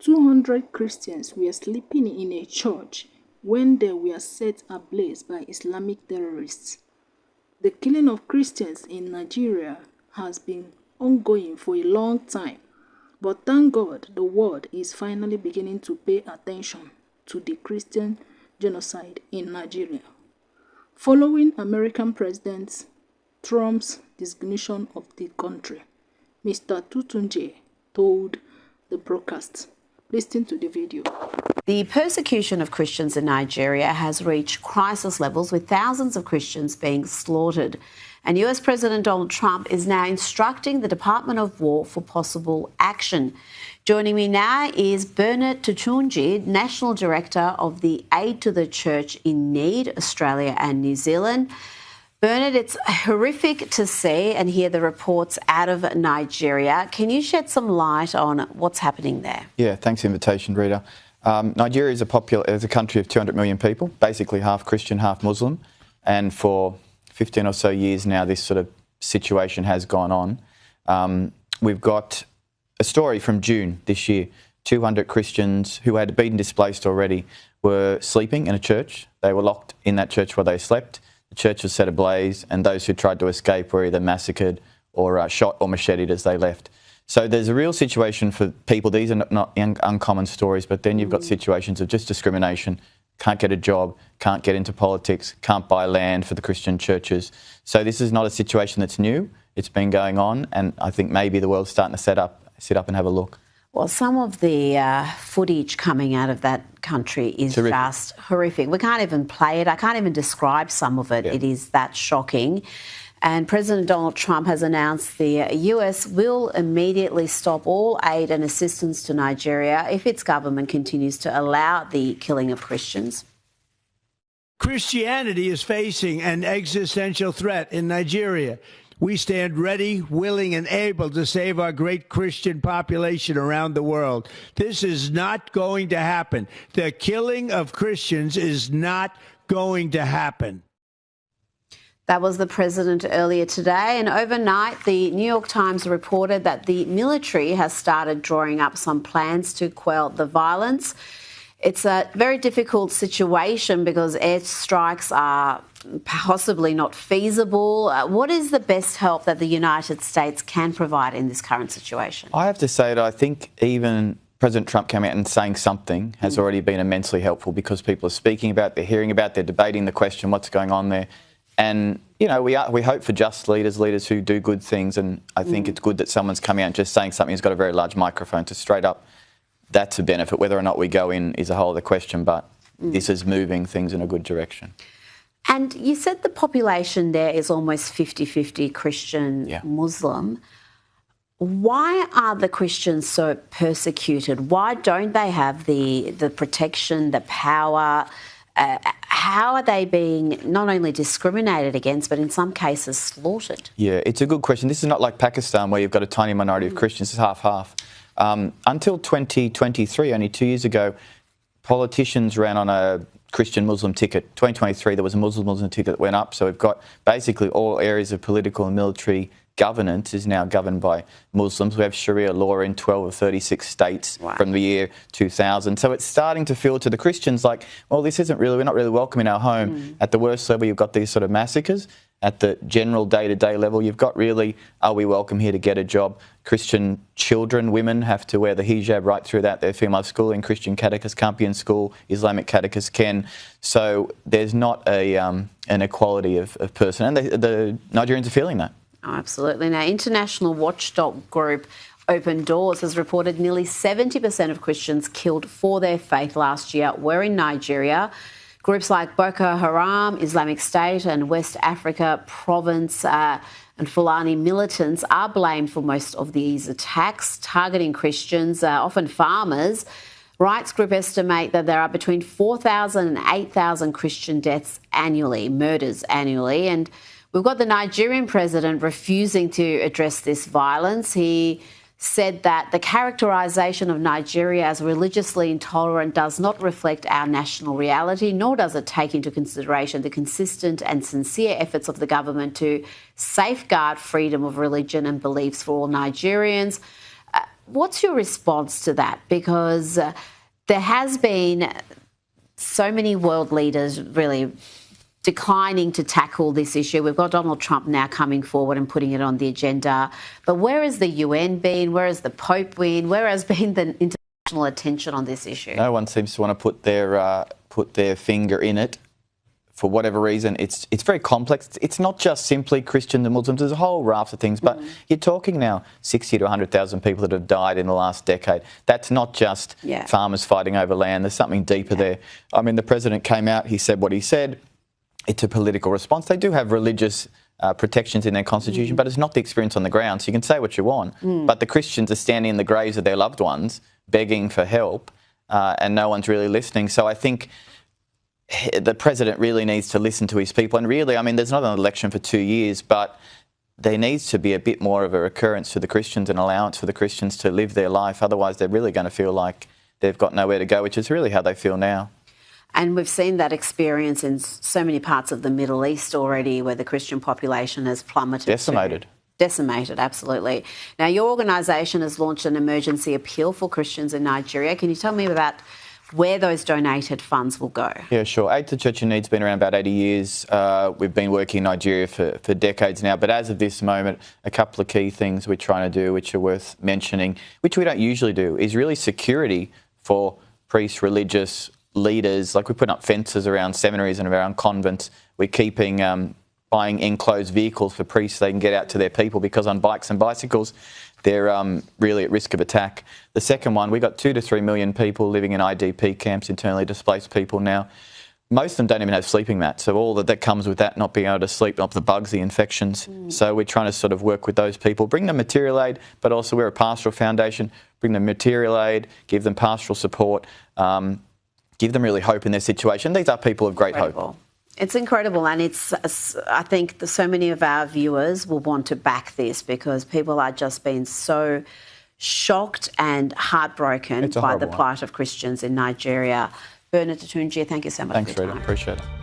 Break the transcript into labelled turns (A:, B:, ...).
A: 200 Christians were sleeping in a church when they were set ablaze by Islamic terrorists. The killing of Christians in Nigeria has been ongoing for a long time, but thank God the world is finally beginning to pay attention to the Christian genocide in Nigeria. Following American President Trump's designation of the country, Mr. Toutounji told the broadcast. Listen to the video.
B: The persecution of Christians in Nigeria has reached crisis levels, with thousands of Christians being slaughtered. And US President Donald Trump is now instructing the Department of War for possible action. Joining me now is Bernard Toutounji, National Director of the Aid to the Church in Need, Australia and New Zealand. Bernard, it's horrific to see and hear the reports out of Nigeria. Can you shed some light on what's happening there?
C: Yeah, thanks for the invitation, Rita. Nigeria is a country of 200 million people, basically half Christian, half Muslim. And for 15 or so years now, this sort of situation has gone on. We've got a story from June this year. 200 Christians who had been displaced already were sleeping in a church. They were locked in that church where they slept. The church was set ablaze, and those who tried to escape were either massacred or shot or macheted as they left. So there's a real situation for people. These are not uncommon stories, but then you've got situations of just discrimination. Can't get a job, can't get into politics, can't buy land for the Christian churches. So this is not a situation that's new. It's been going on, and I think maybe the world's starting to sit up and have a look.
B: Well, some of the footage coming out of that country is just horrific. We can't even play it. I can't even describe some of it. Yeah. It is that shocking. And President Donald Trump has announced the US will immediately stop all aid and assistance to Nigeria if its government continues to allow the killing of Christians.
D: Christianity is facing an existential threat in Nigeria. We stand ready, willing, and able to save our great Christian population around the world. This is not going to happen. The killing of Christians is not going to happen.
B: That was the president earlier today, and overnight the New York Times reported that the military has started drawing up some plans to quell the violence. It's a very difficult situation because airstrikes are possibly not feasible. What is the best help that the United States can provide in this current situation?
C: I have to say that I think even President Trump coming out and saying something has already been immensely helpful, because people are speaking about, they're hearing about, they're debating the question, what's going on there. And, you know, we hope for just leaders who do good things, and I think it's good that someone's coming out and just saying something who's got a very large microphone to straight up. That's a benefit. Whether or not we go in is a whole other question, but this is moving things in a good direction.
B: And you said the population there is almost 50-50 Christian, Muslim. Why are the Christians so persecuted? Why don't they have the protection, the power? How are they being not only discriminated against, but in some cases slaughtered? Yeah,
C: it's a good question. This is not like Pakistan, where you've got a tiny minority of Christians. It's half-half. Until 2023, only 2 years ago, politicians ran on a Christian-Muslim ticket. 2023, there was a Muslim ticket that went up. So we've got basically all areas of political and military governance is now governed by Muslims. We have Sharia law in 12 of 36 states from the year 2000. So it's starting to feel to the Christians like, well, this isn't really, we're not really welcome in our home. At the worst level, you've got these sort of massacres. At the general day-to-day level, you've got really, are we welcome here to get a job? Christian children, women have to wear the hijab right through that. Their female schooling, Christian catechists can't be in school, Islamic catechists can. So there's not an equality of person. And the Nigerians are feeling that.
B: Oh, absolutely. Now, international watchdog group Open Doors has reported nearly 70% of Christians killed for their faith last year were in Nigeria. Groups like Boko Haram, Islamic State and West Africa Province and Fulani militants are blamed for most of these attacks, targeting Christians, often farmers. Rights group estimate that there are between 4,000 and 8,000 Christian deaths annually, murders annually. And we've got the Nigerian president refusing to address this violence. He said that the characterisation of Nigeria as religiously intolerant does not reflect our national reality, nor does it take into consideration the consistent and sincere efforts of the government to safeguard freedom of religion and beliefs for all Nigerians. what's your response to that? Because there has been so many world leaders really declining to tackle this issue. We've got Donald Trump now coming forward and putting it on the agenda. But where has the UN been? Where has the Pope been? Where has been the international attention on this issue?
C: No one seems to want to put their finger in it. For whatever reason, it's very complex. It's not just simply Christians and Muslims. There's a whole raft of things. But you're talking now 60 to 100,000 people that have died in the last decade. That's not just farmers fighting over land. There's something deeper there. I mean, the president came out, he said what he said. It's a political response. They do have religious protections in their constitution, but it's not the experience on the ground. So you can say what you want, but the Christians are standing in the graves of their loved ones, begging for help, and no one's really listening. So I think the president really needs to listen to his people. And really, I mean, there's not an election for 2 years, but there needs to be a bit more of a recurrence to the Christians, an allowance for the Christians to live their life. Otherwise, they're really going to feel like they've got nowhere to go, which is really how they feel now.
B: And we've seen that experience in so many parts of the Middle East already, where the Christian population has plummeted. Decimated, absolutely. Now, your organisation has launched an emergency appeal for Christians in Nigeria. Can you tell me about where those donated funds will go?
C: Yeah, sure. Aid to Church in Need has been around about 80 years. We've been working in Nigeria for decades now. But as of this moment, a couple of key things we're trying to do, which are worth mentioning, which we don't usually do, is really security for priests, religious leaders. Like, we're putting up fences around seminaries and around convents. We're keeping buying enclosed vehicles for priests so they can get out to their people, because on bikes and bicycles, they're really at risk of attack. The second one, we've got 2 to 3 million people living in IDP camps, internally displaced people now. Most of them don't even have sleeping mats, so all that comes with that, not being able to sleep, not the bugs, the infections. So we're trying to sort of work with those people, bring them material aid, but also we're a pastoral foundation, bring them material aid, give them pastoral support, give them really hope in their situation. These are people of great hope.
B: It's incredible, and I think so many of our viewers will want to back this, because people are just being so shocked and heartbroken by the plight of Christians in Nigeria. Bernard Toutounji, thank you so much for your time.
C: Thanks, Rita. Appreciate it.